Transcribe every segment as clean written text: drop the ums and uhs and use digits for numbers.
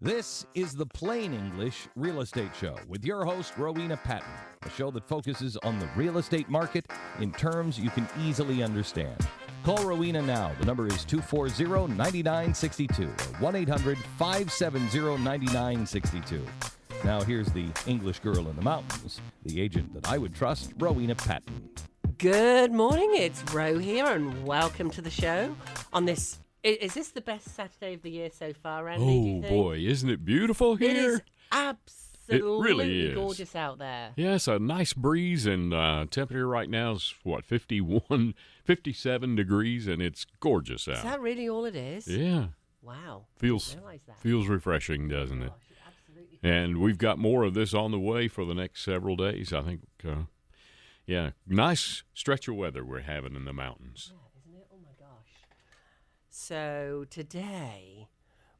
This is the Plain English Real Estate Show with your host, Rowena Patton, a show that focuses on the real estate market in terms you can easily understand. Call Rowena now. The number is 240-9962 or 1-800-570-9962. Now here's the English girl in the mountains, the agent that I would trust, Rowena Patton. Good morning, it's Ro here, and welcome to the show on this. Is this the best Saturday of the year so far, Randy? Do you think? Boy, isn't it beautiful here? It is absolutely really is. gorgeous out there. Yes, a nice breeze, and temperature right now is, 57 degrees, and it's gorgeous out. Is that really all it is? Yeah. Wow. Feels refreshing, doesn't it? Gosh, it absolutely And we've got more of this on the way for the next several days, I think. Nice stretch of weather we're having in the mountains. Yeah, isn't it? Oh, my gosh. So today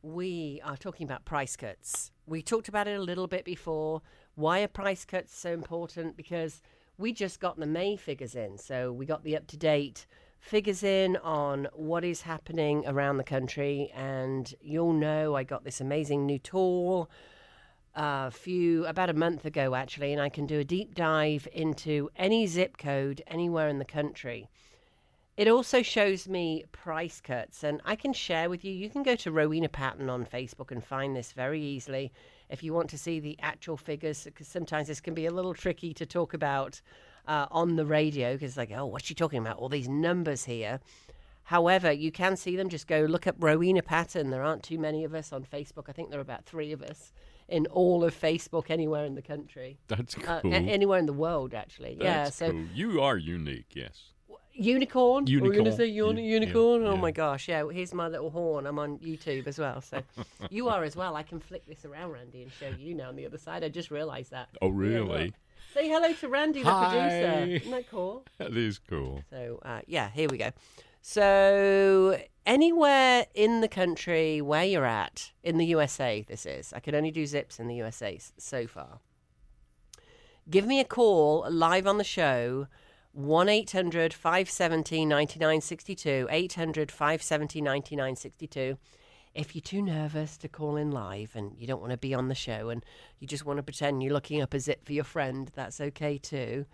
we are talking about price cuts. We talked about it a little bit before. Why are price cuts so important? Because we just got the May figures in. So we got the up-to-date figures in on what is happening around the country. And you'll know I got this amazing new tool about a month ago, actually, and I can do a deep dive into any zip code anywhere in the country. It also shows me price cuts, and I can share with you. You can go to Rowena Patton on Facebook and find this very easily if you want to see the actual figures, because sometimes this can be a little tricky to talk about on the radio, because it's like, oh, what's she talking about? All these numbers here. However, you can see them. Just go look up Rowena Patton. There aren't too many of us on Facebook. I think there are about 3 of us in all of Facebook anywhere in the country. That's cool. Anywhere in the world, actually. That's cool. You are unique, yes. Unicorn? We're going to say unicorn? Yeah. Oh, my gosh. Yeah, here's my little horn. I'm on YouTube as well. So you are as well. I can flick this around, Randy, and show you now on the other side. I just realised that. Oh, really? Yeah, say hello to Randy, the producer. Isn't that cool? That is cool. So, here we go. So anywhere in the country where you're at, in the USA, this is. I can only do zips in the USA so far. Give me a call live on the show, 1-800-570-9962, 800-570-9962. If you're too nervous to call in live and you don't want to be on the show and you just want to pretend you're looking up a zip for your friend, that's okay too.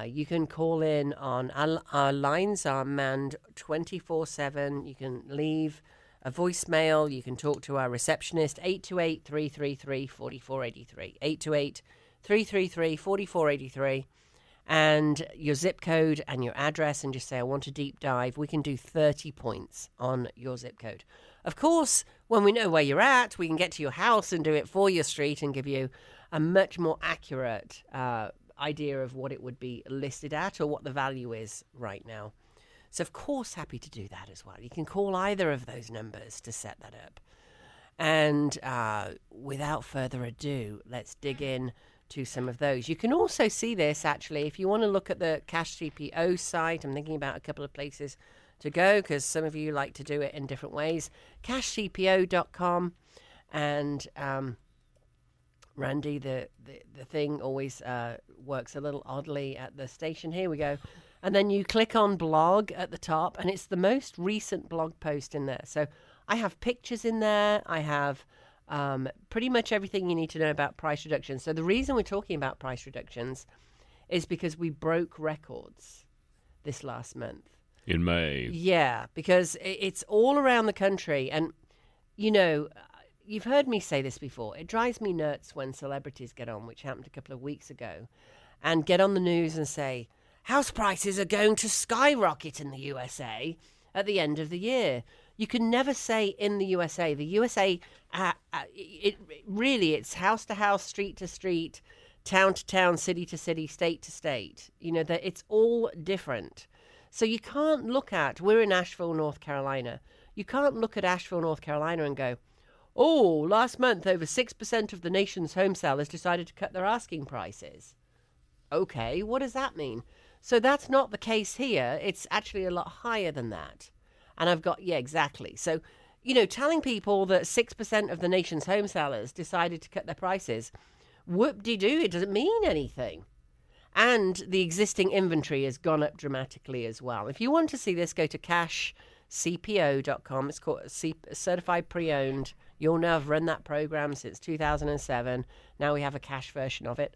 You can call in on our lines are manned 24/7. You can leave a voicemail. You can talk to our receptionist, 828-333-4483, 828-333-4483, and your zip code and your address, and just say, I want a deep dive. We can do 30 points on your zip code. Of course, when we know where you're at, we can get to your house and do it for your street and give you a much more accurate idea of what it would be listed at or what the value is right now. So, of course, happy to do that as well. You can call either of those numbers to set that up. And without further ado, let's dig in to some of those. You can also see this, actually, if you want to look at the Cash CPO site. I'm thinking about a couple of places to go because some of you like to do it in different ways. cashcpo.com. And Randy, the thing always works a little oddly at the station. Here we go. And then you click on blog at the top, and it's the most recent blog post in there. So I have pictures in there. I have pretty much everything you need to know about price reductions. So the reason we're talking about price reductions is because we broke records this last month. In May. Yeah, because it's all around the country. And, you know, you've heard me say this before. It drives me nuts when celebrities get on, which happened a couple of weeks ago, and get on the news and say, house prices are going to skyrocket in the USA at the end of the year. You can never say in the USA. The USA, it's house to house, street to street, town to town, city to city, state to state. You know, that it's all different. So you can't look at, we're in Asheville, North Carolina. You can't look at Asheville, North Carolina and go, oh, last month over 6% of the nation's home sellers decided to cut their asking prices. Okay, what does that mean? So that's not the case here. It's actually a lot higher than that. And I've got, yeah, exactly. So, you know, telling people that 6% of the nation's home sellers decided to cut their prices, whoop-de-doo, it doesn't mean anything. And the existing inventory has gone up dramatically as well. If you want to see this, go to cashcpo.com. It's called Certified Pre-Owned. You'll know I've run that program since 2007. Now we have a cash version of it.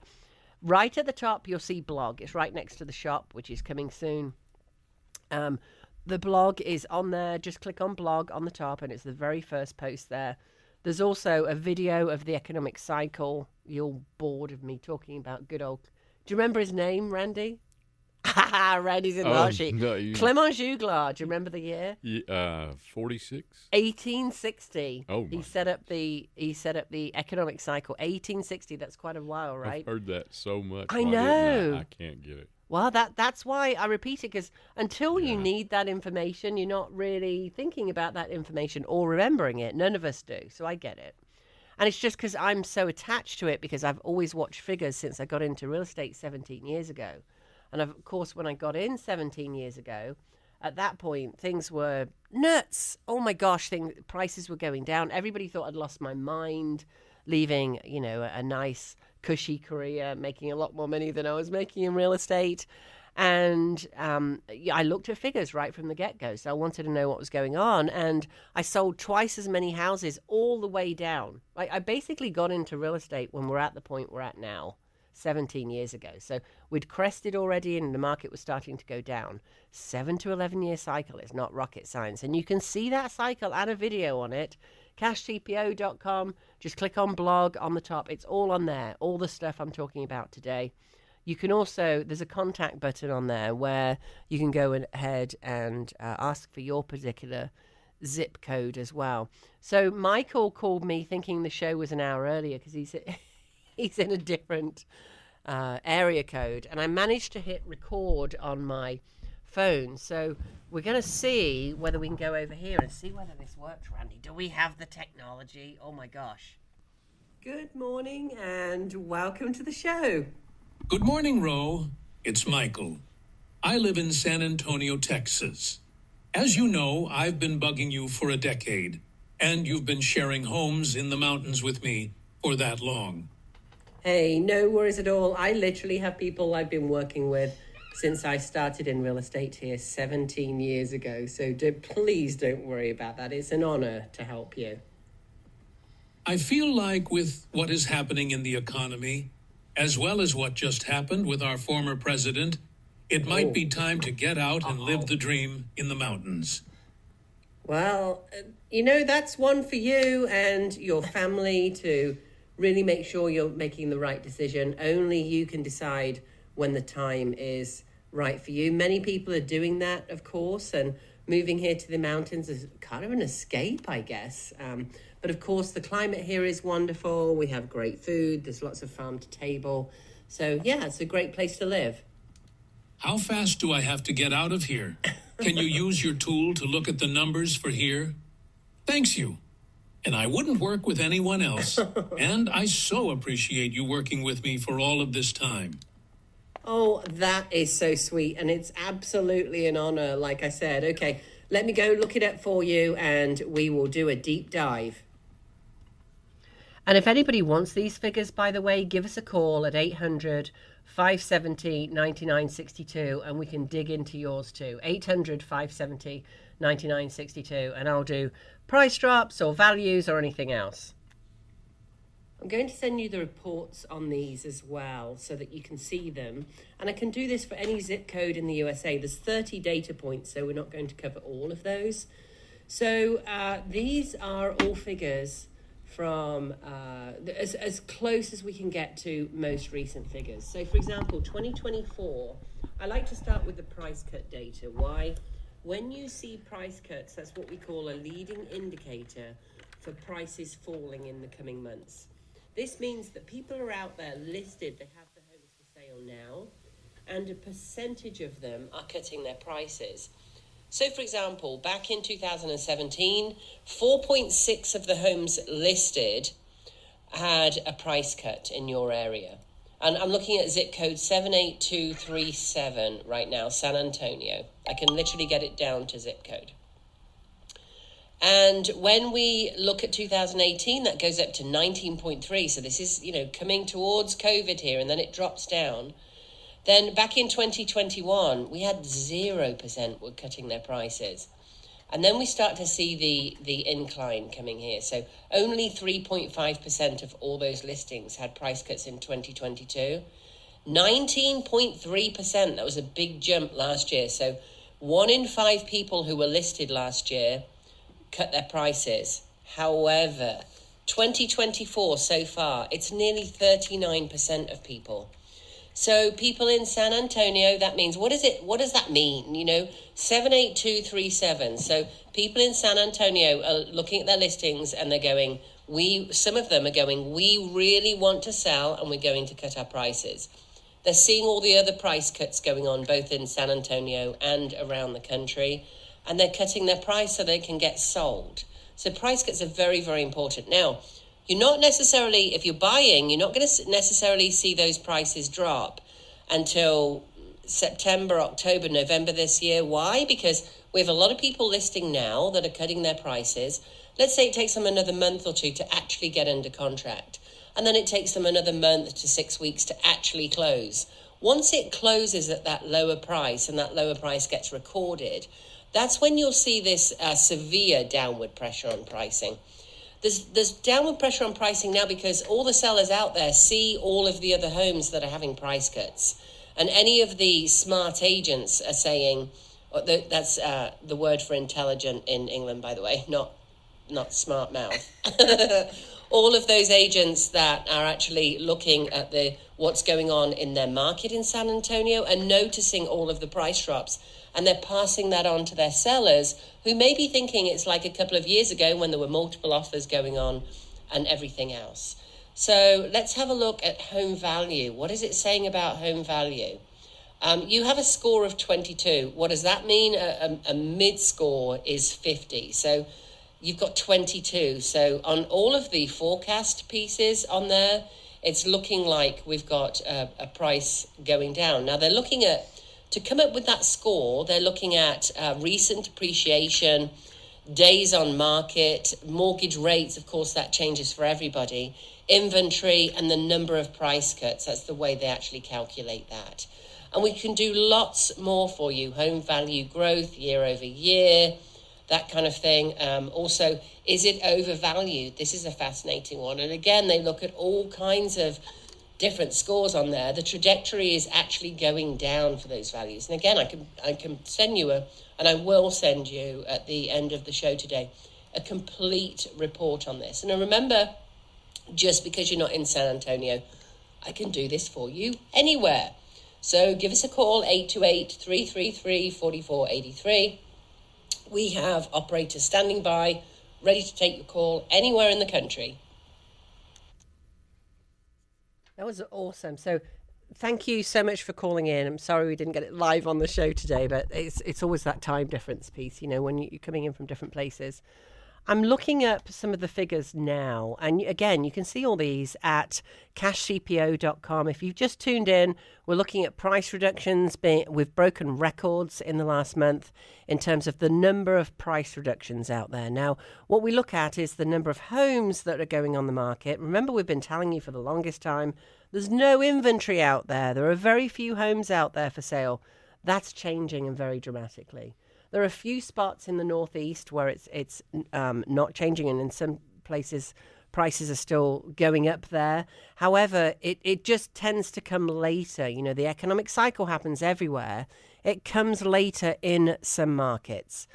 Right at the top, you'll see blog. It's right next to the shop, which is coming soon. The blog is on there. Just click on blog on the top, and it's the very first post there. There's also a video of the economic cycle. You're bored of me talking about good old... Do you remember his name, Randy? Randy's in the hot sheet. No, Clément Juglar. Do you remember the year? 46? 1860. Oh, he set up the economic cycle. 1860. That's quite a while, right? I've heard that so much. I know. I can't get it. Well, that's why I repeat it, because until you need that information, you're not really thinking about that information or remembering it. None of us do, so I get it. And it's just because I'm so attached to it, because I've always watched figures since I got into real estate 17 years ago. And of course, when I got in 17 years ago, at that point, things were nuts. Oh my gosh, prices were going down. Everybody thought I'd lost my mind, leaving, a nice, cushy career, making a lot more money than I was making in real estate. And I looked at figures right from the get-go. So I wanted to know what was going on. And I sold twice as many houses all the way down. I basically got into real estate when we're at the point we're at now, 17 years ago. So we'd crested already and the market was starting to go down. 7 to 11 year cycle is not rocket science. And you can see that cycle and a video on it. CashTPO.com. Just click on blog on the top. It's all on there. All the stuff I'm talking about today. You can also, there's a contact button on there where you can go ahead and ask for your particular zip code as well. So Michael called me thinking the show was an hour earlier because he's in a different area code. And I managed to hit record on my phone. So we're going to see whether we can go over here and see whether this works, Randy. Do we have the technology? Oh my gosh. Good morning and welcome to the show. Good morning, Ro. It's Michael. I live in San Antonio, Texas. As you know, I've been bugging you for a decade, and you've been sharing homes in the mountains with me for that long. Hey, no worries at all. I literally have people I've been working with since I started in real estate here 17 years ago. So please don't worry about that. It's an honor to help you. I feel like with what is happening in the economy, as well as what just happened with our former president, it might be time to get out and live the dream in the mountains. Well, that's one for you and your family to really make sure you're making the right decision. Only you can decide when the time is right for you. Many people are doing that, of course, and moving here to the mountains is kind of an escape, I guess. But of course, the climate here is wonderful. We have great food. There's lots of farm to table. So, yeah, it's a great place to live. How fast do I have to get out of here? Can you use your tool to look at the numbers for here? Thanks you. And I wouldn't work with anyone else. And I so appreciate you working with me for all of this time. Oh, that is so sweet. And it's absolutely an honor, like I said. Okay, let me go look it up for you and we will do a deep dive. And if anybody wants these figures, by the way, give us a call at 800-570-9962 and we can dig into yours too. 800-570-9962 and I'll do price drops or values or anything else. I'm going to send you the reports on these as well so that you can see them. And I can do this for any zip code in the USA. There's 30 data points, so we're not going to cover all of those. So these are all figures from as close as we can get to most recent figures. So, for example, 2024, I like to start with the price cut data. Why? When you see price cuts, that's what we call a leading indicator for prices falling in the coming months. This means that people are out there listed, they have the homes for sale now, and a percentage of them are cutting their prices. So, for example, back in 2017, 4.6 of the homes listed had a price cut in your area. And I'm looking at zip code 78237 right now, San Antonio. I can literally get it down to zip code. And when we look at 2018, that goes up to 19.3. So this is, coming towards COVID here, and then it drops down. Then back in 2021, we had 0% were cutting their prices. And then we start to see the incline coming here. So only 3.5% of all those listings had price cuts in 2022. 19.3%, that was a big jump last year. So 1 in 5 people who were listed last year cut their prices. However, 2024 so far, it's nearly 39% of people. So people in San Antonio, that means, what does that mean? 78237. So people in San Antonio are looking at their listings and they're going, some of them are going, we really want to sell and we're going to cut our prices. They're seeing all the other price cuts going on, both in San Antonio and around the country, and they're cutting their price so they can get sold. So price cuts are very, very important. Now, you're not necessarily, if you're buying, you're not going to necessarily see those prices drop until September, October, November this year. Why? Because we have a lot of people listing now that are cutting their prices. Let's say it takes them another month or two to actually get under contract. And then it takes them another month to 6 weeks to actually close. Once it closes at that lower price and that lower price gets recorded, that's when you'll see this severe downward pressure on pricing. There's downward pressure on pricing now because all the sellers out there see all of the other homes that are having price cuts. And any of the smart agents are saying, that's the word for intelligent in England, by the way, not smart mouth. All of those agents that are actually looking at what's going on in their market in San Antonio and noticing all of the price drops. And they're passing that on to their sellers who may be thinking it's like a couple of years ago when there were multiple offers going on and everything else. So let's have a look at home value. What is it saying about home value? You have a score of 22. What does that mean? A mid score is 50. So you've got 22. So on all of the forecast pieces on there, it's looking like we've got a price going down. Now they're looking at, to come up with that score, they're looking at recent appreciation, days on market, mortgage rates, of course that changes for everybody, inventory, and the number of price cuts. That's the way they actually calculate that. And we can do lots more for you. Home value growth, year over year, that kind of thing. Also, is it overvalued? This is a fascinating one. And again, they look at all kinds of different scores on there. The trajectory is actually going down for those values. And again, I can send you and I will send you at the end of the show today, a complete report on this. And remember, just because you're not in San Antonio, I can do this for you anywhere. So give us a call, 828-333-4483. We have operators standing by, ready to take your call anywhere in the country. That was awesome. So thank you so much for calling in. I'm sorry we didn't get it live on the show today, but it's always that time difference piece, when you're coming in from different places. I'm looking up some of the figures now. And again, you can see all these at cashcpo.com. If you've just tuned in, we're looking at price reductions. We've broken records in the last month in terms of the number of price reductions out there. Now, what we look at is the number of homes that are going on the market. Remember, we've been telling you for the longest time, there's no inventory out there. There are very few homes out there for sale. That's changing and very dramatically. There are a few spots in the Northeast where it's not changing, and in some places prices are still going up there. However, it just tends to come later. The economic cycle happens everywhere. It comes later in some markets.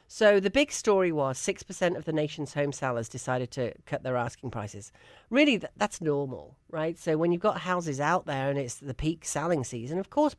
So the big story was 6% of the nation's home sellers decided to cut their asking prices. Really, that's normal, right? So when you've got houses out there and it's the peak selling season, of course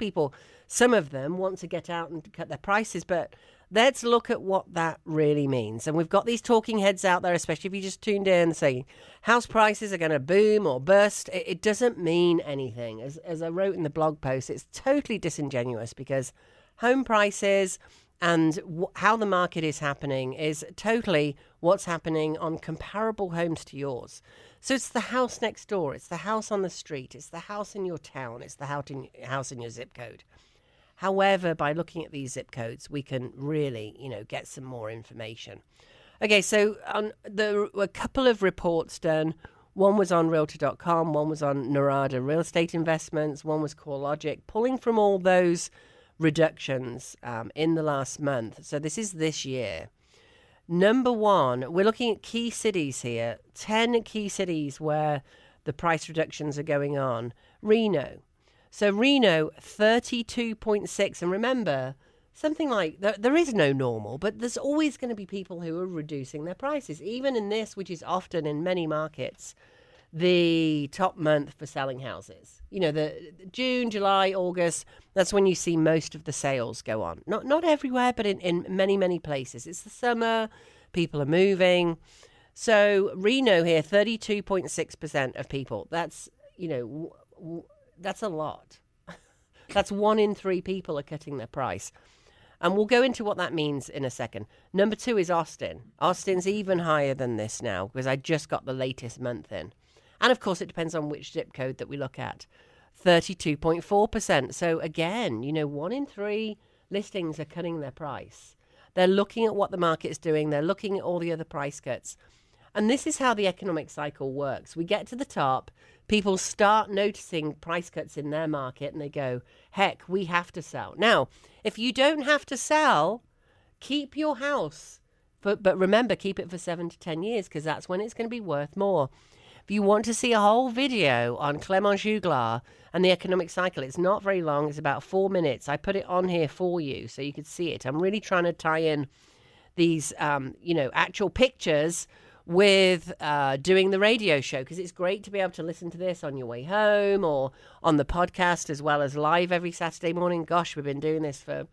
some of them want to get out and cut their prices, but let's look at what that really means. And we've got these talking heads out there, especially if you just tuned in, saying house prices are going to boom or bust. It doesn't mean anything. As I wrote in the blog post, it's totally disingenuous because home prices and how the market is happening is totally what's happening on comparable homes to yours. So it's the house next door. It's the house on the street. It's the house in your town. It's the house in your zip code. However, by looking at these zip codes, we can really, get some more information. Okay, so there were a couple of reports done. One was on Realtor.com, one was on Narada Real Estate Investments, one was CoreLogic, pulling from all those reductions in the last month. So this is this year. Number one, we're looking at key cities here, 10 key cities where the price reductions are going on. Reno. So Reno, 32.6. And remember, something like, there is no normal, but there's always going to be people who are reducing their prices. Even in this, which is often in many markets, the top month for selling houses. You know, the June, July, August, that's when you see most of the sales go on. Not everywhere, but in many, many places. It's the summer, people are moving. So Reno here, 32.6% of people. That's, that's a lot. That's 1 in 3 people are cutting their price. And we'll go into what that means in a second. Number 2 is Austin. Austin's even higher than this now because I just got the latest month in. And, of course, it depends on which zip code that we look at. 32.4%. So, again, 1 in 3 listings are cutting their price. They're looking at what the market's doing. They're looking at all the other price cuts. And this is how the economic cycle works. We get to the top. People start noticing price cuts in their market, and they go, heck, we have to sell. Now, if you don't have to sell, keep your house. But remember, keep it for 7 to 10 years because that's when it's going to be worth more. If you want to see a whole video on Clément Juglar and the economic cycle, it's not very long. It's about 4 minutes. I put it on here for you so you could see it. I'm really trying to tie in these, actual pictures with doing the radio show because it's great to be able to listen to this on your way home or on the podcast as well as live every Saturday morning. Gosh, we've been doing this for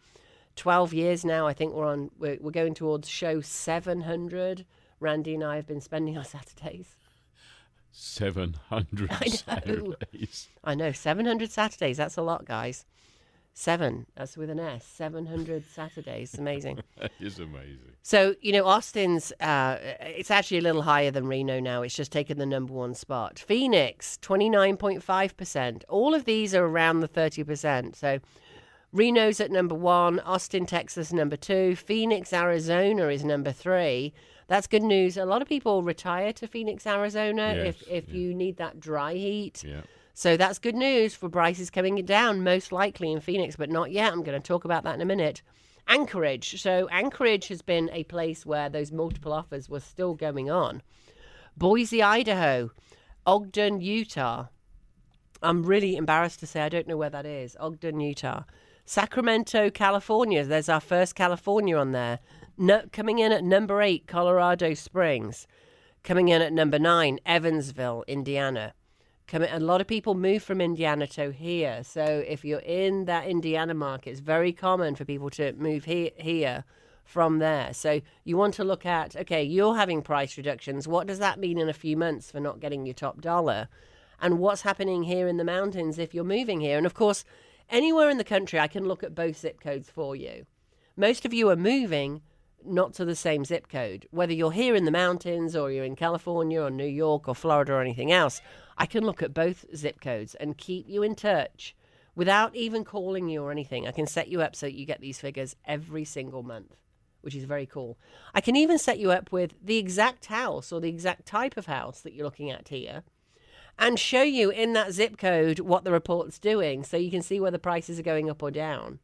12 years now. I think we're going towards show 700. Randy and I have been spending our Saturdays. 700 Saturdays. I know, 700 Saturdays. That's a lot, guys. 7, that's with an S. 700 Saturdays. Amazing. That is amazing. So, Austin's, it's actually a little higher than Reno now. It's just taken the number 1 spot. Phoenix, 29.5%. All of these are around the 30%. So, Reno's at number 1. Austin, Texas, number 2. Phoenix, Arizona is number 3. That's good news. A lot of people retire to Phoenix, Arizona if you need that dry heat. Yeah. So that's good news for prices coming down, most likely in Phoenix, but not yet. I'm going to talk about that in a minute. Anchorage. So Anchorage has been a place where those multiple offers were still going on. Boise, Idaho. Ogden, Utah. I'm really embarrassed to say I don't know where that is. Ogden, Utah. Sacramento, California. There's our first California on there. Coming in at number 8, Colorado Springs. Coming in at number 9, Evansville, Indiana. A lot of people move from Indiana to here. So if you're in that Indiana market, it's very common for people to move here from there. So you want to look at, okay, you're having price reductions. What does that mean in a few months for not getting your top dollar? And what's happening here in the mountains if you're moving here? And, of course, anywhere in the country, I can look at both zip codes for you. Most of you are moving not to the same zip code. Whether you're here in the mountains or you're in California or New York or Florida or anything else, I can look at both zip codes and keep you in touch without even calling you or anything. I can set you up so you get these figures every single month, which is very cool. I can even set you up with the exact house or the exact type of house that you're looking at here and show you in that zip code what the report's doing so you can see whether prices are going up or down.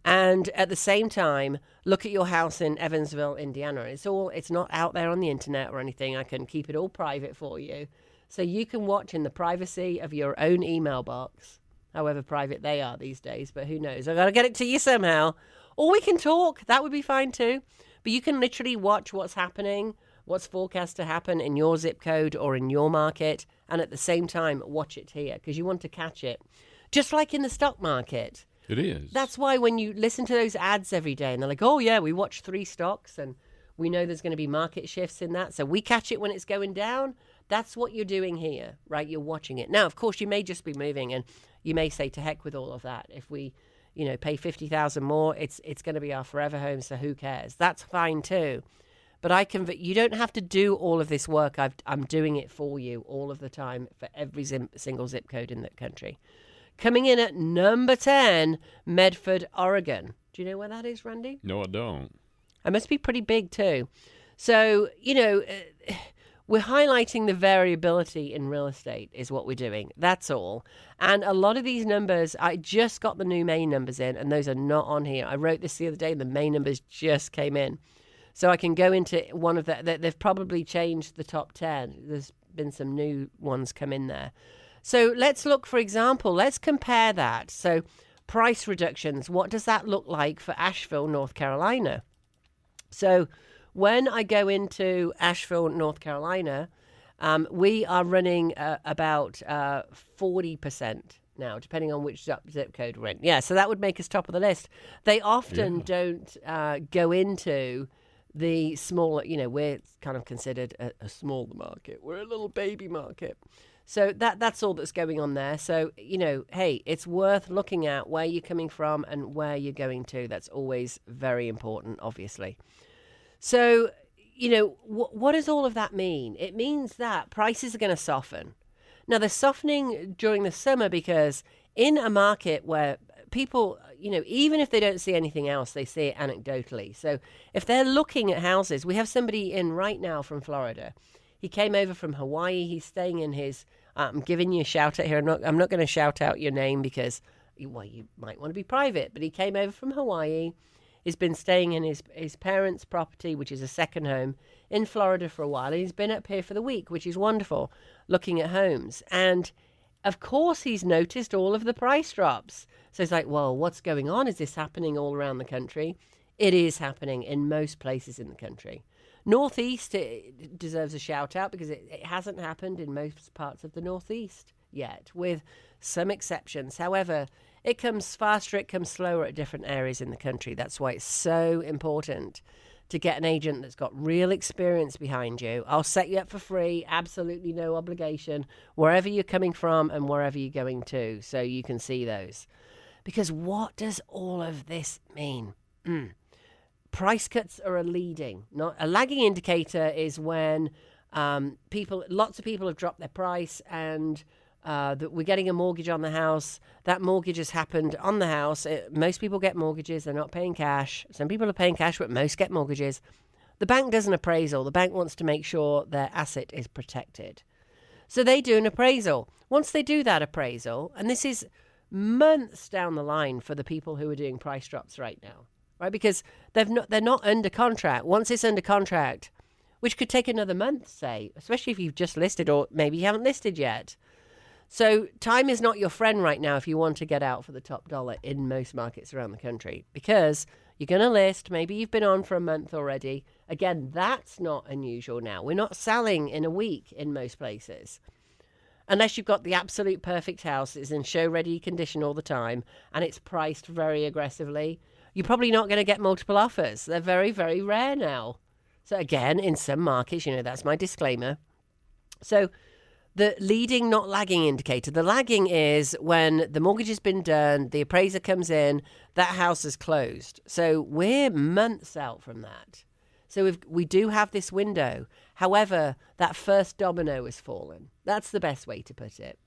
And at the same time, look at your house in Evansville, Indiana. It's not out there on the internet or anything. I can keep it all private for you. So you can watch in the privacy of your own email box, however private they are these days, but who knows? I've got to get it to you somehow. Or we can talk. That would be fine too. But you can literally watch what's happening, what's forecast to happen in your zip code or in your market, and at the same time, watch it here because you want to catch it. Just like in the stock market. It is. That's why when you listen to those ads every day and they're like, oh, yeah, we watch 3 stocks and we know there's going to be market shifts in that. So we catch it when it's going down. That's what you're doing here, right? You're watching it. Now, of course, you may just be moving and you may say to heck with all of that. If we, pay $50,000 more, it's going to be our forever home. So who cares? That's fine too. But you don't have to do all of this work. I'm doing it for you all of the time for every single zip code in the country. Coming in at number 10, Medford, Oregon. Do you know where that is, Randy? No, I don't. It must be pretty big too. So, we're highlighting the variability in real estate is what we're doing. That's all. And a lot of these numbers, I just got the new May numbers in, and those are not on here. I wrote this the other day, and the May numbers just came in. So I can go into one of they've probably changed the top 10. There's been some new ones come in there. So let's look, for example, let's compare that. So price reductions, what does that look like for Asheville, North Carolina? So when I go into Asheville, North Carolina, we are running about 40% now, depending on which zip code we're in. Yeah, so that would make us top of the list. They often don't go into the smaller, we're kind of considered a smaller market. We're a little baby market. So that's all that's going on there. So, hey, it's worth looking at where you're coming from and where you're going to. That's always very important, obviously. So, what does all of that mean? It means that prices are going to soften. Now, they're softening during the summer because in a market where people, even if they don't see anything else, they see it anecdotally. So if they're looking at houses, we have somebody in right now from Florida. He came over from Hawaii. He's staying in his, I'm giving you a shout out here. I'm not going to shout out your name because, you might want to be private, but he came over from Hawaii. He's been staying in his parents' property, which is a second home, in Florida for a while. And he's been up here for the week, which is wonderful, looking at homes. And, of course, he's noticed all of the price drops. So he's like, well, what's going on? Is this happening all around the country? It is happening in most places in the country. Northeast it deserves a shout out because it hasn't happened in most parts of the Northeast yet, with some exceptions. However, it comes faster, it comes slower at different areas in the country. That's why it's so important to get an agent that's got real experience behind you. I'll set you up for free, absolutely no obligation, wherever you're coming from and wherever you're going to, so you can see those. Because what does all of this mean? Price cuts are a leading, not a lagging indicator. Is when lots of people have dropped their price and that we're getting a mortgage on the house. That mortgage has happened on the house. Most people get mortgages. They're not paying cash. Some people are paying cash, but most get mortgages. The bank does an appraisal. The bank wants to make sure their asset is protected. So they do an appraisal. Once they do that appraisal, and this is months down the line for the people who are doing price drops right now, right? Because they're not under contract. Once it's under contract, which could take another month, say, especially if you've just listed or maybe you haven't listed yet. So time is not your friend right now if you want to get out for the top dollar in most markets around the country, because you're going to list, maybe you've been on for a month already. Again, that's not unusual now. We're not selling in a week in most places. Unless you've got the absolute perfect house, it's in show-ready condition all the time, and it's priced very aggressively, you're probably not going to get multiple offers. They're very, very rare now. So again, in some markets, that's my disclaimer. So the leading, not lagging indicator. The lagging is when the mortgage has been done, the appraiser comes in, that house is closed. So we're months out from that. So we do have this window. However, that first domino has fallen. That's the best way to put it.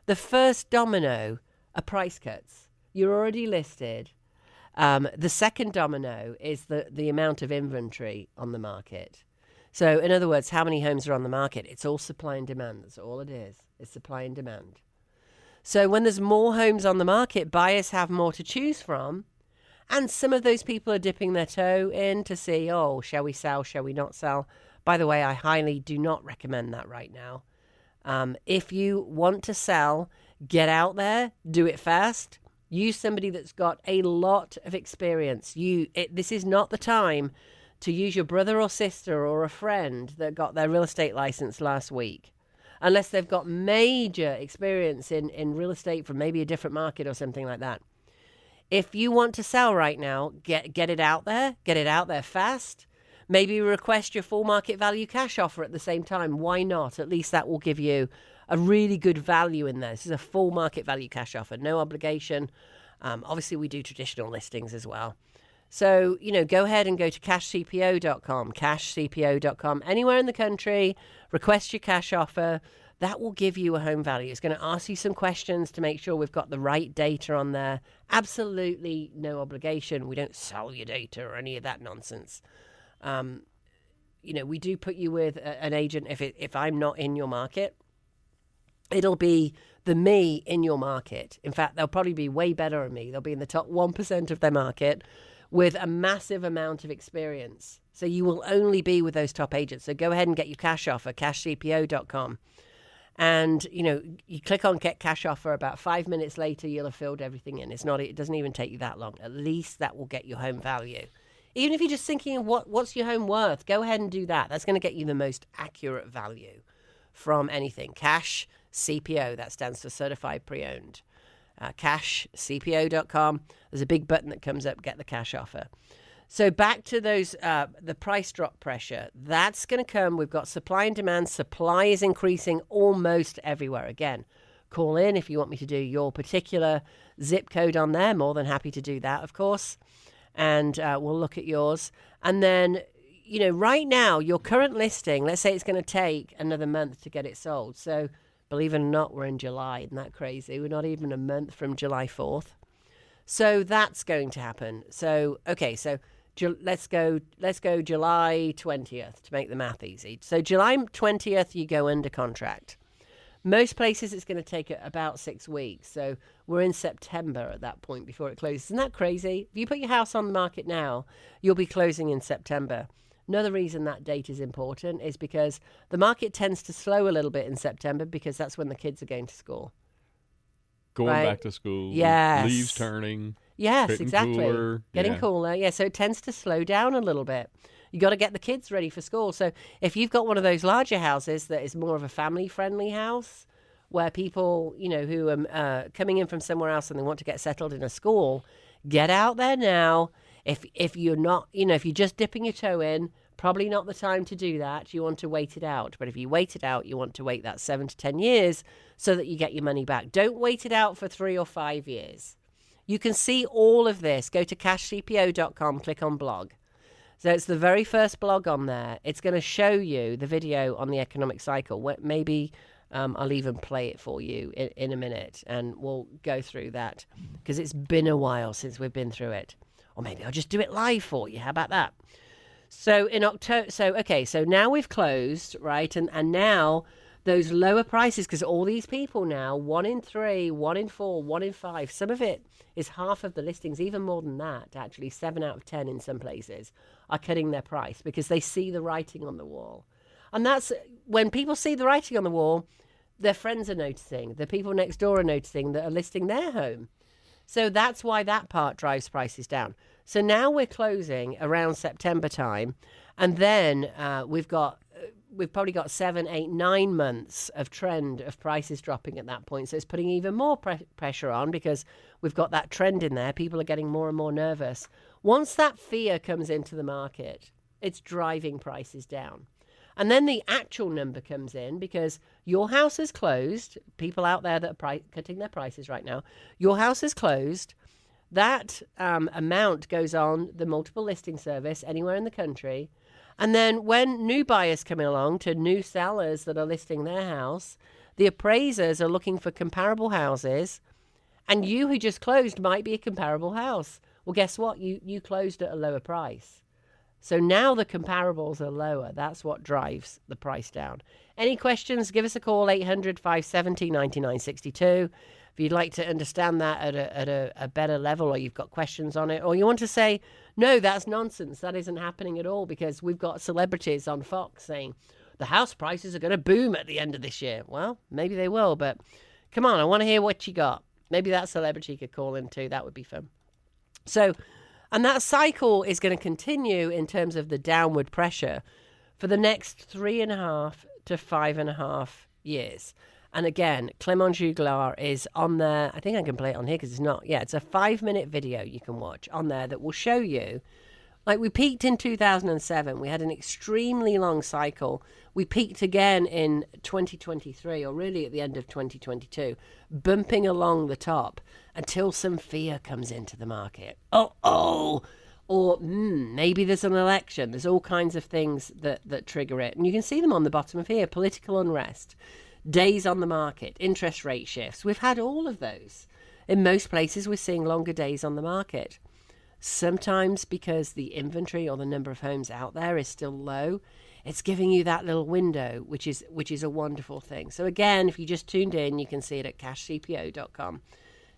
The first domino are price cuts. You're already listed. The second domino is the amount of inventory on the market. So in other words, how many homes are on the market? It's all supply and demand. That's all it is. It's supply and demand. So when there's more homes on the market, buyers have more to choose from. And some of those people are dipping their toe in to see, shall we sell? Shall we not sell? By the way, I highly do not recommend that right now. If you want to sell, get out there, do it fast. Use somebody that's got a lot of experience. This is not the time to use your brother or sister or a friend that got their real estate license last week, unless they've got major experience in real estate from maybe a different market or something like that. If you want to sell right now, get it out there fast. Maybe request your full market value cash offer at the same time. Why not? At least that will give you a really good value in there. This is a full market value cash offer, no obligation. Obviously, we do traditional listings as well. So, go ahead and go to cashcpo.com, anywhere in the country, request your cash offer. That will give you a home value. It's going to ask you some questions to make sure we've got the right data on there. Absolutely no obligation. We don't sell your data or any of that nonsense. We do put you with an agent if I'm not in your market. It'll be the me in your market. In fact, they'll probably be way better than me. They'll be in the top 1% of their market with a massive amount of experience. So you will only be with those top agents. So go ahead and get your cash offer, cashcpo.com. And, you click on Get Cash Offer. About 5 minutes later, you'll have filled everything in. It doesn't even take you that long. At least that will get your home value. Even if you're just thinking, what's your home worth? Go ahead and do that. That's going to get you the most accurate value from anything. Cash CPO, that stands for Certified Pre-Owned. Cashcpo.com. There's a big button that comes up, Get the Cash Offer. So back to those, the price drop pressure. That's going to come. We've got supply and demand. Supply is increasing almost everywhere. Again, call in if you want me to do your particular zip code on there. More than happy to do that, of course. And we'll look at yours. And then, right now, your current listing, let's say it's going to take another month to get it sold. So believe it or not, we're in July. Isn't that crazy? We're not even a month from July 4th. So that's going to happen. So, okay, so let's go July 20th to make the math easy. So July 20th, you go under contract. Most places it's going to take about 6 weeks. So we're in September at that point before it closes. Isn't that crazy? If you put your house on the market now, you'll be closing in September. Another reason that date is important is because the market tends to slow a little bit in September because that's when the kids are going to school. Going right? back to school. Yes. Leaves turning. Yes, getting exactly. Cooler. Getting cooler. Yeah, so it tends to slow down a little bit. You got to get the kids ready for school. So if you've got one of those larger houses that is more of a family-friendly house where people, who are coming in from somewhere else and they want to get settled in a school, get out there now. If you're not, if you're just dipping your toe in, probably not the time to do that. You want to wait it out. But if you wait it out, you want to wait that 7 to 10 years so that you get your money back. Don't wait it out for 3 or 5 years. You can see all of this. Go to cashcpo.com, click on blog. So it's the very first blog on there. It's going to show you the video on the economic cycle. Maybe I'll even play it for you in a minute, and we'll go through that because it's been a while since we've been through it. Or maybe I'll just do it live for you. How about that? So in October, so now we've closed, right? And now those lower prices, because all these people now, 1 in 3, 1 in 4, 1 in 5, some of it is half of the listings, even more than that, actually 7 out of 10 in some places, are cutting their price because they see the writing on the wall. And that's when people see the writing on the wall, their friends are noticing, the people next door are noticing that are listing their home. So that's why that part drives prices down. So now we're closing around September time, and then we've probably got 7, 8, 9 months of trend of prices dropping at that point. So it's putting even more pressure on because we've got that trend in there. People are getting more and more nervous. Once that fear comes into the market, it's driving prices down. And then the actual number comes in because your house is closed. People out there that are cutting their prices right now, your house is closed. That amount goes on the multiple listing service anywhere in the country. And then when new buyers come along to new sellers that are listing their house, the appraisers are looking for comparable houses. And you who just closed might be a comparable house. Well, guess what? You closed at a lower price. So now the comparables are lower. That's what drives the price down. Any questions, give us a call, 800-570-9962. If you'd like to understand that at a better level, or you've got questions on it, or you want to say, no, that's nonsense, that isn't happening at all, because we've got celebrities on Fox saying the house prices are going to boom at the end of this year. Well, maybe they will, but come on, I want to hear what you got. Maybe that celebrity could call in too. That would be fun. So, and that cycle is going to continue in terms of the downward pressure for the next 3.5 to 5.5 years. And again, Clément Juglar is on there. I think I can play it on here because it's not. Yeah, it's a 5-minute video you can watch on there that will show you. Like, we peaked in 2007. We had an extremely long cycle. We peaked again in 2023, or really at the end of 2022, bumping along the top until some fear comes into the market. Or maybe there's an election. There's all kinds of things that trigger it. And you can see them on the bottom of here. Political unrest, days on the market, interest rate shifts. We've had all of those. In most places, we're seeing longer days on the market. Sometimes because the inventory or the number of homes out there is still low, it's giving you that little window, which is a wonderful thing. So again, if you just tuned in, you can see it at cashcpo.com.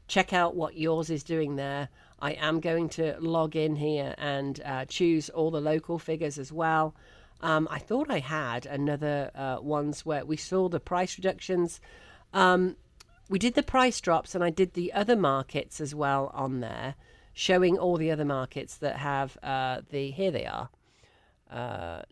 check out what yours is doing there. I am going to log in here and choose all the local figures as well. I thought I had another ones where we saw the price reductions. We did the price drops, and I did the other markets as well on there, showing all the other markets that have here they are.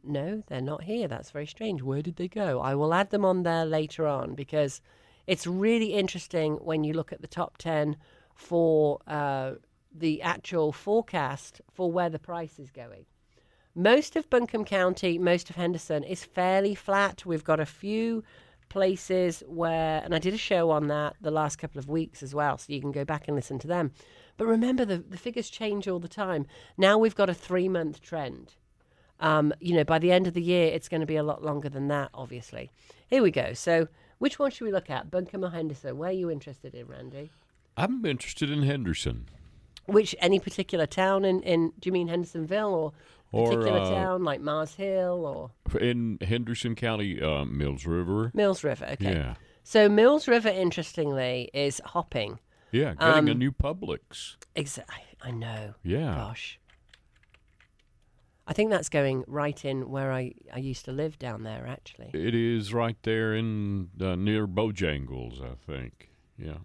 No, they're not here. That's very strange. Where did they go? I will add them on there later on, because it's really interesting when you look at the top 10 for the actual forecast for where the price is going. Most of Buncombe County, most of Henderson is fairly flat. We've got a few places where, and I did a show on that the last couple of weeks as well, so you can go back and listen to them. But remember, the figures change all the time. Now we've got a 3-month trend. By the end of the year, it's going to be a lot longer than that, obviously. Here we go. So which one should we look at, Buncombe or Henderson? Where are you interested in, Randy? I'm interested in Henderson. Any particular town in do you mean Hendersonville or particular town like Mars Hill or? In Henderson County, Mills River. Mills River, okay. Yeah. So Mills River, interestingly, is hopping. Yeah, getting a new Publix. Exactly. I know. Yeah. Gosh. I think that's going right in where I used to live down there, actually. It is right there in near Bojangles, I think. Yeah.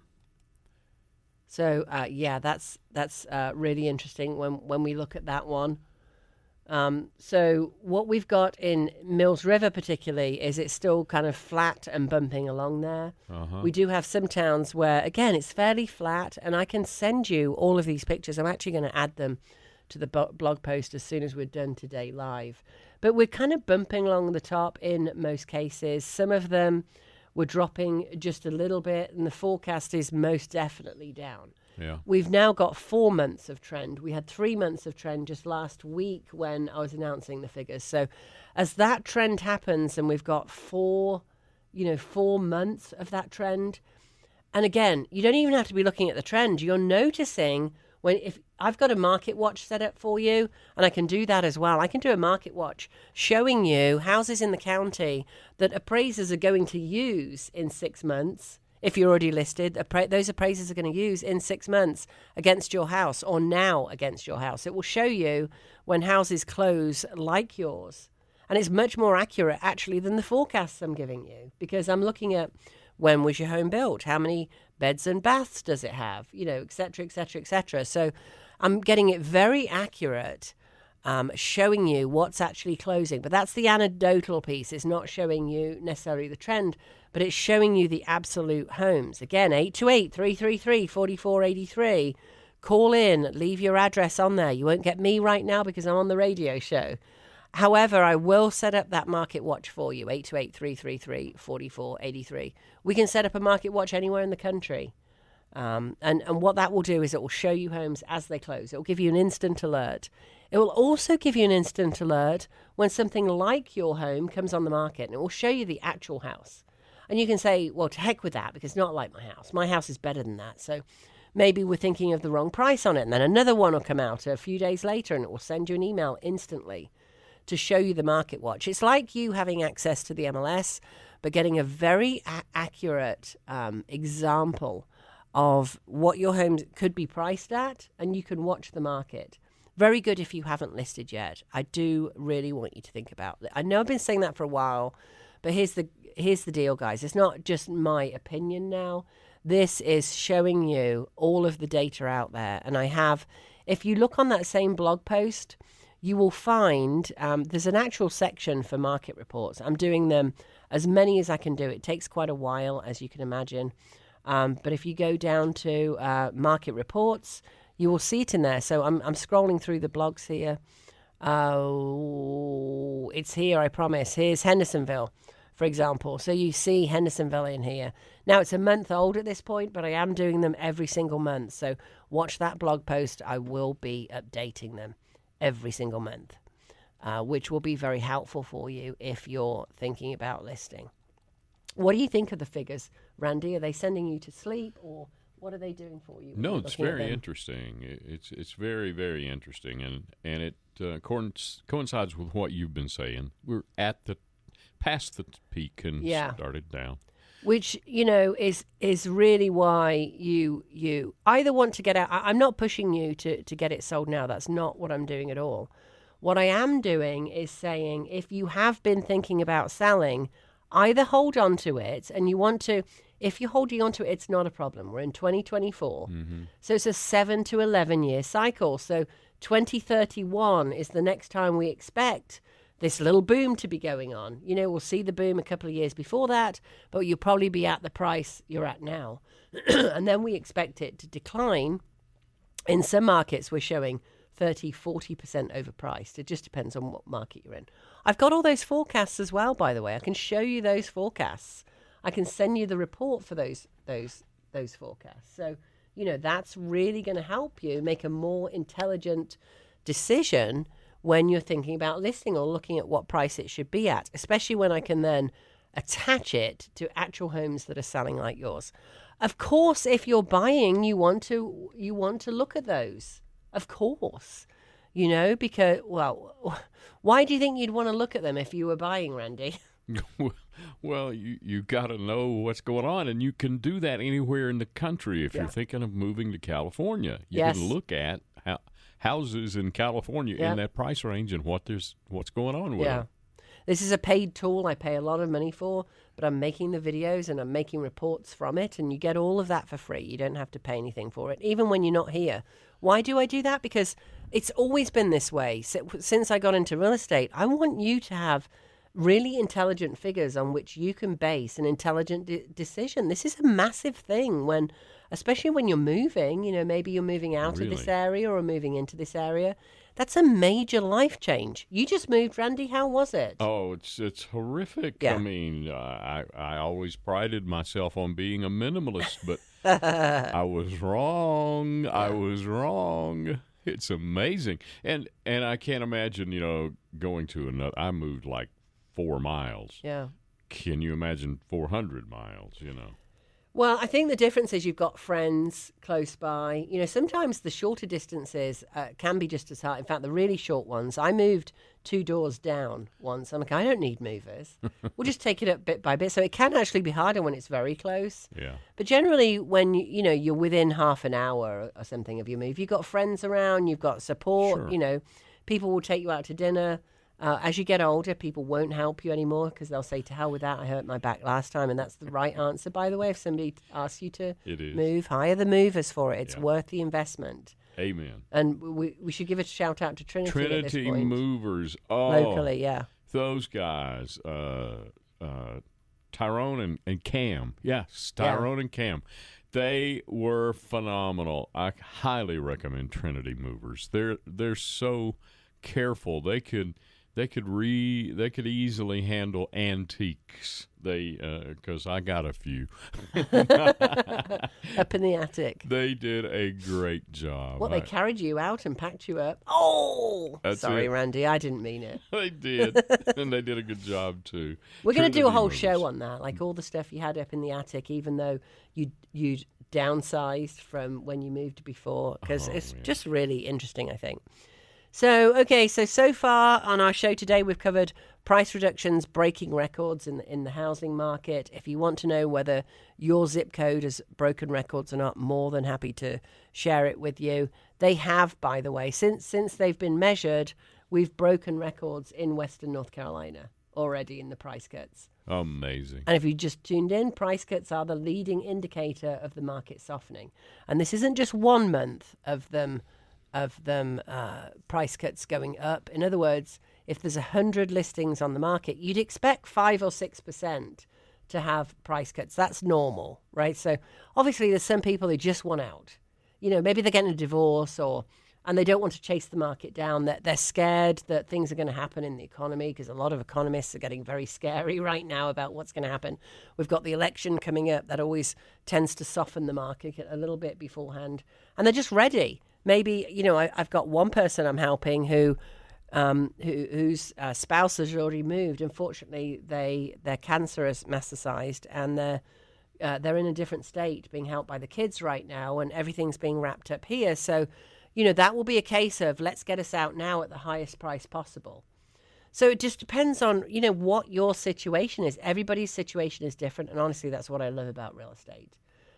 So that's really interesting when we look at that one. So what we've got in Mills River particularly is it's still kind of flat and bumping along there. Uh-huh. We do have some towns where, again, it's fairly flat, and I can send you all of these pictures. I'm actually going to add them to the blog post as soon as we're done today live. But we're kind of bumping along the top in most cases. Some of them we're dropping just a little bit, and the forecast is most definitely down. Yeah. We've now got 4 months of trend. We had 3 months of trend just last week when I was announcing the figures. So as that trend happens, and we've got 4 months of that trend, and again, you don't even have to be looking at the trend. You're noticing if I've got a market watch set up for you, and I can do that as well. I can do a market watch showing you houses in the county that appraisers are going to use in 6 months. If you're already listed, those appraisers are going to use in 6 months against your house, or now against your house. It will show you when houses close like yours. And it's much more accurate, actually, than the forecasts I'm giving you, because I'm looking at when was your home built, how many beds and baths does it have, et cetera, et cetera, et cetera. So I'm getting it very accurate, showing you what's actually closing. But that's the anecdotal piece. It's not showing you necessarily the trend, but it's showing you the absolute homes. Again, 828-333-4483. Call in, leave your address on there. You won't get me right now because I'm on the radio show. However, I will set up that market watch for you, 828-333-4483. We can set up a market watch anywhere in the country. And what that will do is it will show you homes as they close. It will give you an instant alert. It will also give you an instant alert when something like your home comes on the market, and it will show you the actual house. And you can say, well, to heck with that, because it's not like my house. My house is better than that. So maybe we're thinking of the wrong price on it. And then another one will come out a few days later, and it will send you an email instantly to show you the market watch. It's like you having access to the MLS, but getting a very accurate example of what your home could be priced at, and you can watch the market. Very good if you haven't listed yet. I do really want you to think about that. I know I've been saying that for a while, but here's the deal, guys. It's not just my opinion now. This is showing you all of the data out there. And I have, if you look on that same blog post, you will find there's an actual section for market reports. I'm doing them as many as I can do. It takes quite a while, as you can imagine. But if you go down to market reports, you will see it in there. So I'm scrolling through the blogs here. It's here, I promise. Here's Hendersonville, for example. So you see Hendersonville in here. Now, it's a month old at this point, but I am doing them every single month. So watch that blog post. I will be updating them every single month, which will be very helpful for you if you're thinking about listing. What do you think of the figures, Randy? Are they sending you to sleep, or what are they doing for you? No, it's very interesting. It's very, very interesting, and it coincides with what you've been saying. We're past the peak and started down. which is really why you either want to get out. I'm not pushing you to get it sold now. That's not what I'm doing at all. What I am doing is saying, if you have been thinking about selling, either hold on to it, and you want to. If you're holding on to it, it's not a problem. We're in 2024, so it's a 7 to 11 year cycle. So 2031 is the next time we expect this little boom to be going on. We'll see the boom a couple of years before that, but you'll probably be at the price you're at now. And then we expect it to decline. In some markets, we're showing 30, 40% overpriced. It just depends on what market you're in. I've got all those forecasts as well, by the way. I can show you those forecasts. I can send you the report for those forecasts. So, that's really going to help you make a more intelligent decision when you're thinking about listing or looking at what price it should be at, especially when I can then attach it to actual homes that are selling like yours. Of course, if you're buying, you want to look at those. Of course, because, why do you think you'd want to look at them if you were buying, Randy? Well, you got to know what's going on, and you can do that anywhere in the country. If you're thinking of moving to California, you can look at houses in California in that price range and what's going on with them. This is a paid tool I pay a lot of money for, but I'm making the videos and I'm making reports from it, and you get all of that for free. You don't have to pay anything for it, even when you're not here. Why do I do that? Because it's always been this way. Since I got into real estate, I want you to have really intelligent figures on which you can base an intelligent decision. This is a massive thing especially when you're moving, maybe you're moving out of this area or moving into this area. That's a major life change. You just moved, Randy. How was it? Oh, it's horrific. Yeah. I mean, I always prided myself on being a minimalist, but I was wrong. I was wrong. It's amazing. And I can't imagine, going to another. I moved like 4 miles. Yeah. Can you imagine 400 miles, Well, I think the difference is you've got friends close by. Sometimes the shorter distances can be just as hard. In fact, the really short ones, I moved 2 doors down once. I'm like, I don't need movers. We'll just take it up bit by bit. So it can actually be harder when it's very close. Yeah. But generally, when you're within half an hour or something of your move, you've got friends around, you've got support. Sure. People will take you out to dinner. As you get older, people won't help you anymore because they'll say, to hell with that, I hurt my back last time. And that's the right answer, by the way. If somebody asks you to move, hire the movers for it. It's worth the investment. Amen. And we should give a shout out to Trinity at this point. Movers. Locally, yeah. Those guys, Tyrone and Cam. Yes, Tyrone and Cam. They were phenomenal. I highly recommend Trinity Movers. They're so careful. They could easily handle antiques. Because I got a few up in the attic. They did a great job. They carried you out and packed you up. Oh, sorry, Randy, I didn't mean it. They did, and they did a good job too. We're going to do a whole show on that, like all the stuff you had up in the attic, even though you downsized from when you moved before, because it's just really interesting, I think. So far on our show today, we've covered price reductions breaking records in the housing market. If you want to know whether your zip code has broken records or not, more than happy to share it with you. They have, by the way, since they've been measured, we've broken records in Western North Carolina already in the price cuts. Amazing. And if you just tuned in, price cuts are the leading indicator of the market softening. And this isn't just 1 month of them price cuts going up. In other words, if there's 100 listings on the market, you'd expect 5 or 6% to have price cuts. That's normal, right? So obviously there's some people who just want out. Maybe they're getting a divorce and they don't want to chase the market down. They're scared that things are going to happen in the economy, because a lot of economists are getting very scary right now about what's going to happen. We've got the election coming up. That always tends to soften the market a little bit beforehand. And they're just ready. Maybe, I've got one person I'm helping whose spouse has already moved. Unfortunately, their cancer is metastasized, and they're in a different state, being helped by the kids right now, and everything's being wrapped up here. So, that will be a case of let's get us out now at the highest price possible. So it just depends on, what your situation is. Everybody's situation is different. And honestly, that's what I love about real estate.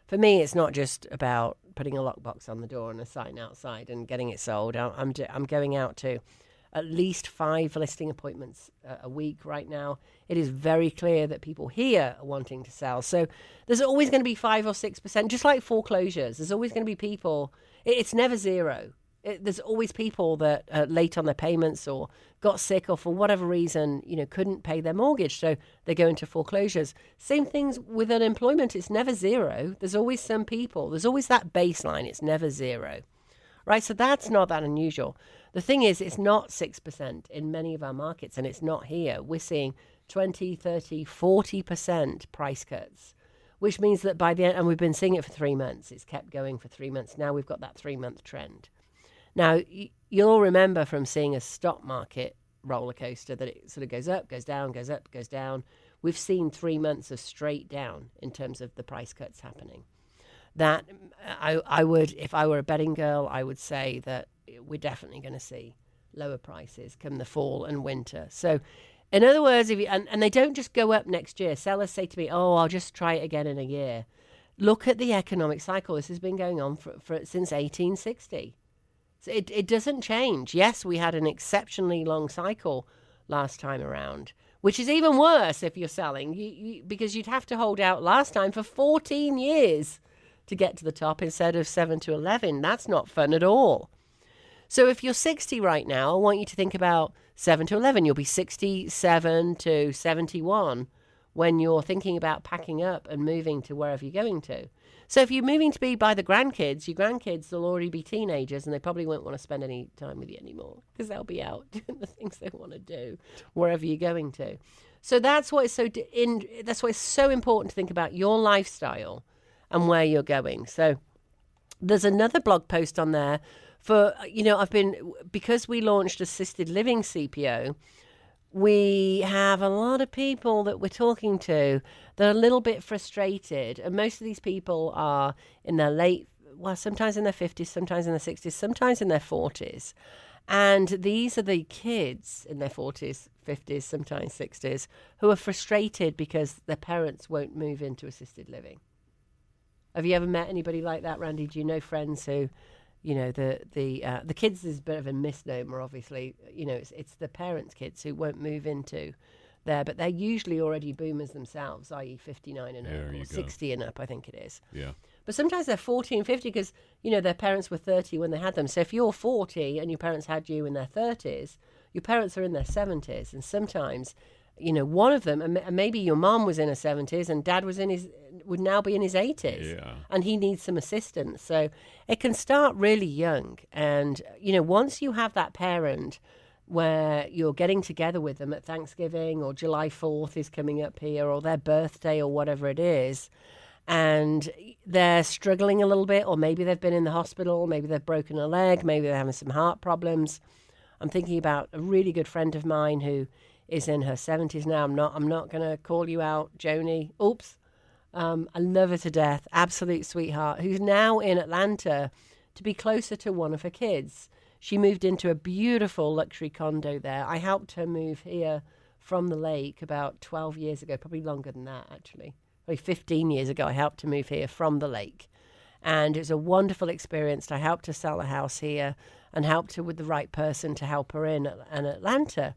For me, it's not just about putting a lockbox on the door and a sign outside and getting it sold. I'm going out to at least 5 listing appointments a week right now. It is very clear that people here are wanting to sell. So there's always going to be 5 or 6%, just like foreclosures. There's always going to be people. It's never zero. There's always people that are late on their payments or got sick or for whatever reason, couldn't pay their mortgage. So they go into foreclosures. Same things with unemployment. It's never zero. There's always some people. There's always that baseline. It's never zero. Right? So that's not that unusual. The thing is, it's not 6% in many of our markets, and it's not here. We're seeing 20, 30, 40% price cuts, which means that by the end, and we've been seeing it for 3 months. It's kept going for 3 months. Now we've got that 3-month trend. Now, you'll remember from seeing a stock market roller coaster that it sort of goes up, goes down, goes up, goes down. We've seen 3 months of straight down in terms of the price cuts happening. That I would, if I were a betting girl, I would say that we're definitely going to see lower prices come the fall and winter. So, in other words, and they don't just go up next year. Sellers say to me, "Oh, I'll just try it again in a year." Look at the economic cycle. This has been going on since 1860. So it doesn't change. Yes, we had an exceptionally long cycle last time around, which is even worse if you're selling, because you'd have to hold out last time for 14 years to get to the top instead of 7 to 11. That's not fun at all. So if you're 60 right now, I want you to think about 7 to 11. You'll be 67 to 71 when you're thinking about packing up and moving to wherever you're going to. So if you're moving to be by the grandkids, your grandkids will already be teenagers and they probably won't want to spend any time with you anymore because they'll be out doing the things they want to do wherever you're going to. So that's why it's so important to think about your lifestyle and where you're going. So there's another blog post on there for, because we launched assisted living CPO, we have a lot of people that we're talking to that are a little bit frustrated. And most of these people are in their sometimes in their 50s, sometimes in their 60s, sometimes in their 40s. And these are the kids in their 40s, 50s, sometimes 60s, who are frustrated because their parents won't move into assisted living. Have you ever met anybody like that, Randy? Do you know friends who, the kids is a bit of a misnomer, obviously. It's the parents' kids who won't move into there, but they're usually already boomers themselves, i.e. 59 and up, or 60 and up, I think it is. Yeah. But sometimes they're 40 and 50 because, their parents were 30 when they had them. So if you're 40 and your parents had you in their 30s, your parents are in their 70s. And sometimes, one of them, and maybe your mom was in her 70s and dad would now be in his 80s. Yeah. And he needs some assistance. So it can start really young. And, once you have that parent where you're getting together with them at Thanksgiving or July 4th is coming up here, or their birthday or whatever it is, and they're struggling a little bit, or maybe they've been in the hospital, maybe they've broken a leg, maybe they're having some heart problems. I'm thinking about a really good friend of mine who is in her 70s now. I'm not going to call you out, Joni. Oops. I love her to death. Absolute sweetheart, who's now in Atlanta to be closer to one of her kids. She moved into a beautiful luxury condo there. I helped her move here from the lake about 12 years ago, probably longer than that, actually. Probably 15 years ago, I helped her move here from the lake. And it was a wonderful experience. I helped her sell a house here and helped her with the right person to help her in Atlanta.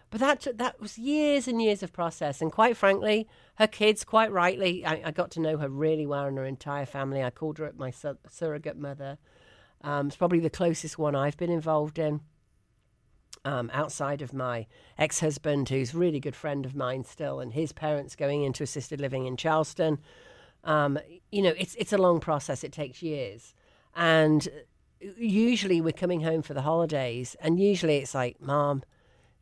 But that was years and years of process. And quite frankly, her kids, quite rightly, I got to know her really well and her entire family. I called her my surrogate mother. It's probably the closest one I've been involved in, outside of my ex-husband, who's a really good friend of mine still, and his parents going into assisted living in Charleston. It's a long process. It takes years. And usually we're coming home for the holidays, and usually it's like, Mom,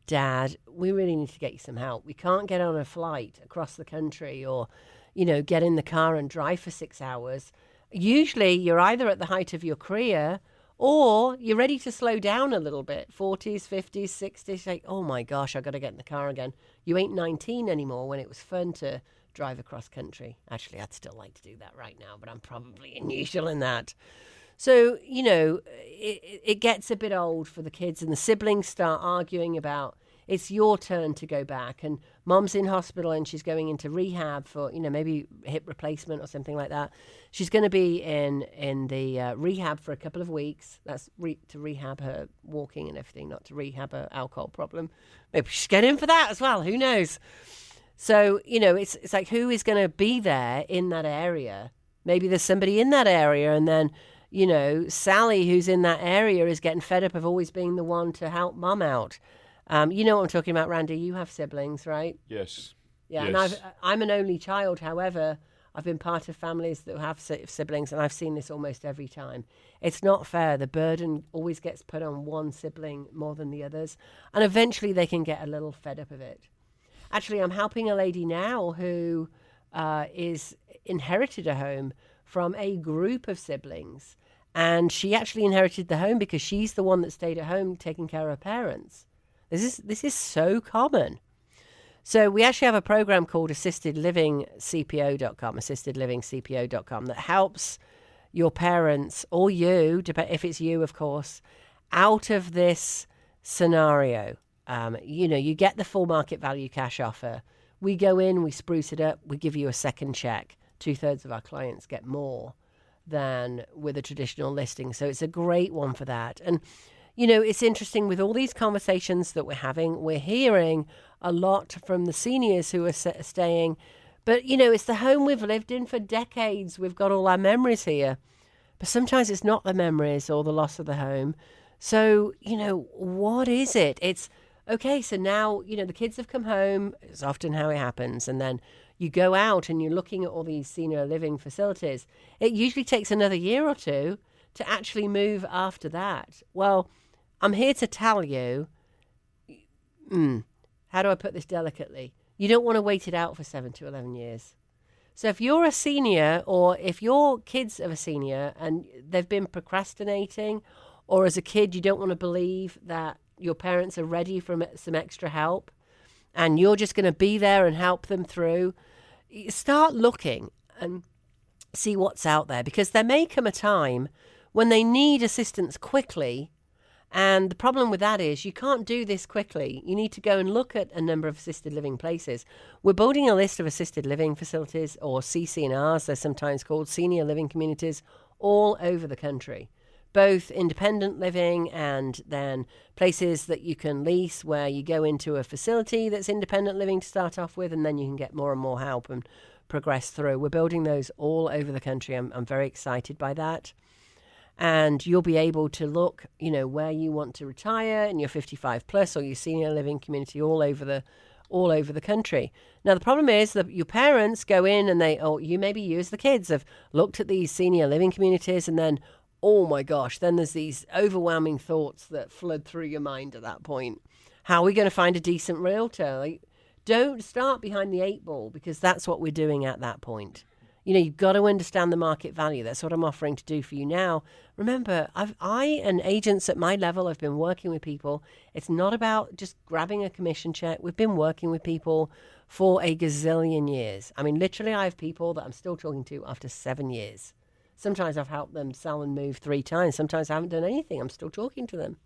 Dad, we really need to get you some help. We can't get on a flight across the country or, get in the car and drive for 6 hours. Usually you're either at the height of your career or you're ready to slow down a little bit. 40s, 50s, 60s, like, oh my gosh, I've got to get in the car again. You ain't 19 anymore when it was fun to drive across country. Actually, I'd still like to do that right now, but I'm probably unusual in that. So, it gets a bit old for the kids, and the siblings start arguing about it's your turn to go back. And mom's in hospital and she's going into rehab for, maybe hip replacement or something like that. She's going to be in the rehab for a couple of weeks. That's to rehab her walking and everything, not to rehab her alcohol problem. Maybe she's getting in for that as well. Who knows? So, it's like, who is going to be there in that area? Maybe there's somebody in that area, and then, Sally, who's in that area, is getting fed up of always being the one to help mum out. You know what I'm talking about, Randy? You have siblings, right? Yes. Yeah, yes. and I'm an only child. However, I've been part of families that have siblings, and I've seen this almost every time. It's not fair. The burden always gets put on one sibling more than the others, and eventually they can get a little fed up of it. Actually, I'm helping a lady now who is inherited a home from a group of siblings, and she actually inherited the home because she's the one that stayed at home taking care of her parents. This is so common. So we actually have a program called assistedlivingcpo.com that helps your parents, or you, if it's you, of course, out of this scenario. You get the full market value cash offer. We go in, we spruce it up, we give you a second check. 2/3 of our clients get more than with a traditional listing. So it's a great one for that. And, it's interesting with all these conversations that we're having, we're hearing a lot from the seniors who are staying. But, it's the home we've lived in for decades. We've got all our memories here. But sometimes it's not the memories or the loss of the home. So, what is it? It's, okay, so now, the kids have come home. It's often how it happens. And then you go out and you're looking at all these senior living facilities. It usually takes another year or two to actually move after that. Well, I'm here to tell you, how do I put this delicately? You don't want to wait it out for 7 to 11 years. So if you're a senior, or if your kids are a senior and they've been procrastinating, or as a kid you don't want to believe that your parents are ready for some extra help, and you're just going to be there and help them through, start looking and see what's out there, because there may come a time when they need assistance quickly. And the problem with that is you can't do this quickly. You need to go and look at a number of assisted living places. We're building a list of assisted living facilities, or CC&Rs, they're sometimes called, senior living communities, all over the country. Both independent living and then places that you can lease where you go into a facility that's independent living to start off with, and then you can get more and more help and progress through. We're building those all over the country. I'm very excited by that. And you'll be able to look, where you want to retire in your 55 plus or your senior living community all over the country. Now, the problem is that your parents go in and you as the kids have looked at these senior living communities, and then, oh my gosh, then there's these overwhelming thoughts that flood through your mind at that point. How are we going to find a decent realtor? Don't start behind the 8 ball, because that's what we're doing at that point. You've got to understand the market value. That's what I'm offering to do for you now. Remember, I and agents at my level have been working with people. It's not about just grabbing a commission check. We've been working with people for a gazillion years. I mean, literally, I have people that I'm still talking to after 7 years. Sometimes I've helped them sell and move 3 times. Sometimes I haven't done anything. I'm still talking to them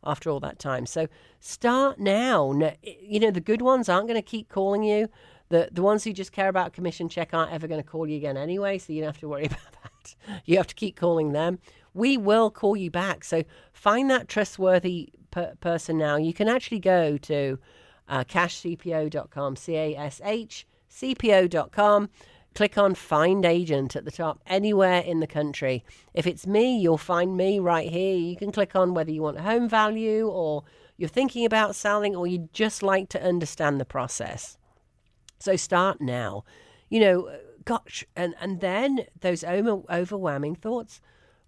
after all that time. So start now. The good ones aren't going to keep calling you. The ones who just care about commission check aren't ever going to call you again anyway, so you don't have to worry about that. You have to keep calling them. We will call you back. So find that trustworthy person now. You can actually go to cashcpo.com, CASHCPO.com. Click on Find Agent at the top, anywhere in the country. If it's me, you'll find me right here. You can click on whether you want home value, or you're thinking about selling, or you just like to understand the process. So start now. And then those overwhelming thoughts,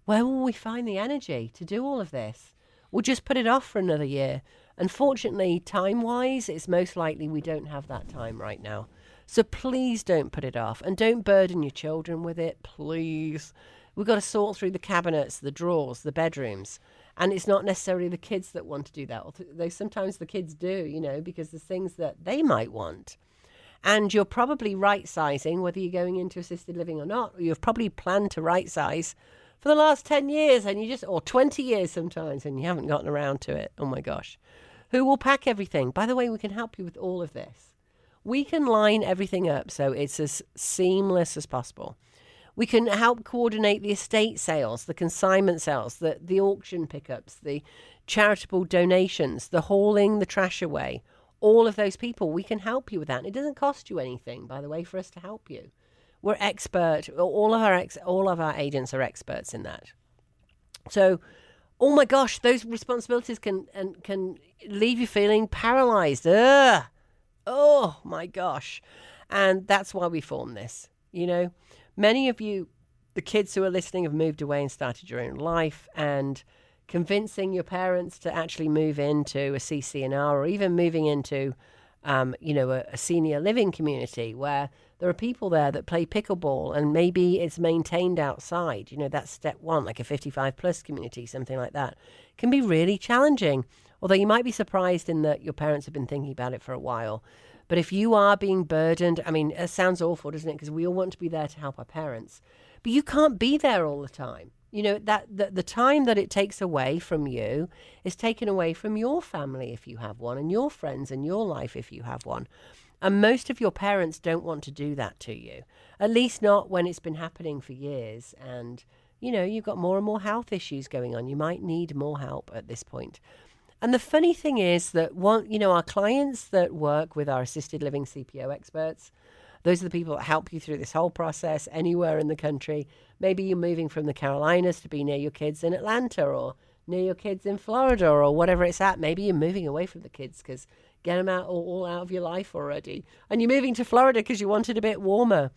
where will we find the energy to do all of this? We'll just put it off for another year. Unfortunately, time-wise, it's most likely we don't have that time right now. So please don't put it off, and don't burden your children with it, please. We've got to sort through the cabinets, the drawers, the bedrooms. And it's not necessarily the kids that want to do that. Though sometimes the kids do, because there's things that they might want. And you're probably right-sizing, whether you're going into assisted living or not, or you've probably planned to right-size for the last 10 years, or 20 years sometimes, and you haven't gotten around to it. Oh, my gosh. Who will pack everything? By the way, we can help you with all of this. We can line everything up so it's as seamless as possible. We can help coordinate the estate sales, the consignment sales, the auction pickups, the charitable donations, the hauling the trash away. All of those people, we can help you with that. And it doesn't cost you anything, by the way, for us to help you. We're expert. All of our agents are experts in that. So, oh my gosh, those responsibilities can leave you feeling paralyzed. Ugh. Oh my gosh. And that's why we formed this. You know, many of you, the kids who are listening, have moved away and started your own life, and convincing your parents to actually move into a CC&R, or even moving into, a senior living community where there are people there that play pickleball and maybe it's maintained outside. You know, that's step one, like a 55 plus community, something like that, can be really challenging. Although you might be surprised in that your parents have been thinking about it for a while. But if you are being burdened, I mean, it sounds awful, doesn't it? Because we all want to be there to help our parents. But you can't be there all the time. You know, that the time that it takes away from you is taken away from your family if you have one, and your friends and your life if you have one. And most of your parents don't want to do that to you, at least not when it's been happening for years. And, you know, you've got more and more health issues going on. You might need more help at this point. And the funny thing is that, our clients that work with our assisted living CPO experts, those are the people that help you through this whole process anywhere in the country. Maybe you're moving from the Carolinas to be near your kids in Atlanta, or near your kids in Florida, or whatever it's at. Maybe you're moving away from the kids because get them all out of your life already. And you're moving to Florida because you want it a bit warmer.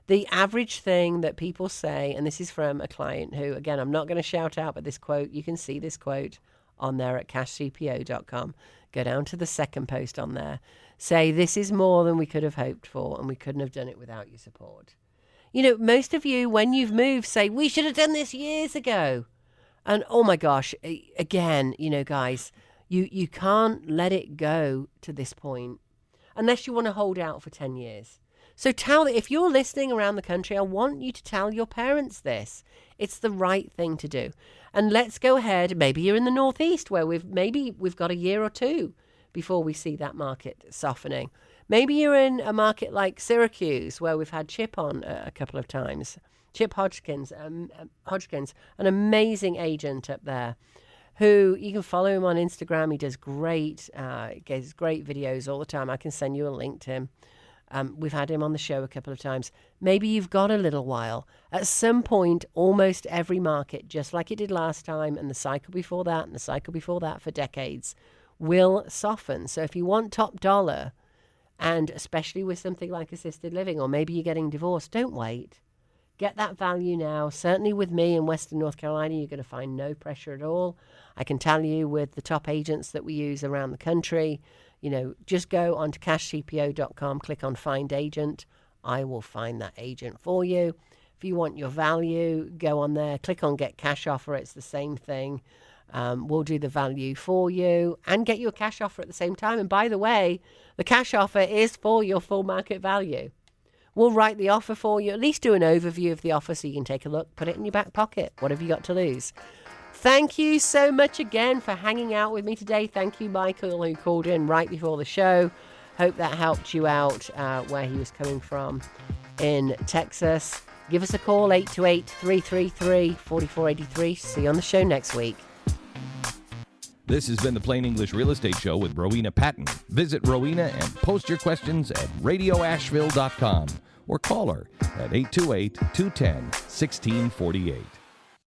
The average thing that people say, and this is from a client who, again, I'm not going to shout out, but this quote, you can see this quote on there at cashcpo.com. Go down to the second post on there. Say, this is more than we could have hoped for, and we couldn't have done it without your support. You know, most of you, when you've moved, say, we should have done this years ago. And oh my gosh, again, you know, guys, you can't let it go to this point unless you want to hold out for 10 years. So if you're listening around the country, I want you to tell your parents this. It's the right thing to do. And let's go ahead. Maybe you're in the Northeast where we've got a year or two before we see that market softening. Maybe you're in a market like Syracuse where we've had Chip on a couple of times. Chip Hodgkins, an amazing agent up there, who you can follow him on Instagram. He does great videos all the time. I can send you a link to him. We've had him on the show a couple of times. Maybe you've got a little while. At some point, almost every market, just like it did last time, and the cycle before that, and the cycle before that for decades, will soften. So if you want top dollar, and especially with something like assisted living, or maybe you're getting divorced, don't wait. Get that value now. Certainly with me in Western North Carolina, you're going to find no pressure at all. I can tell you with the top agents that we use around the country, you know, just go onto cashcpo.com, click on Find Agent. I will find that agent for you. If you want your value, go on there, click on Get Cash Offer. It's the same thing. We'll do the value for you and get you a cash offer at the same time. And by the way, the cash offer is for your full market value. We'll write the offer for you, at least do an overview of the offer so you can take a look, put it in your back pocket. What have you got to lose? Thank you so much again for hanging out with me today. Thank you, Michael, who called in right before the show. Hope that helped you out where he was coming from in Texas. Give us a call, 828-333-4483. See you on the show next week. This has been the Plain English Real Estate Show with Rowena Patton. Visit Rowena and post your questions at radioasheville.com or call her at 828-210-1648.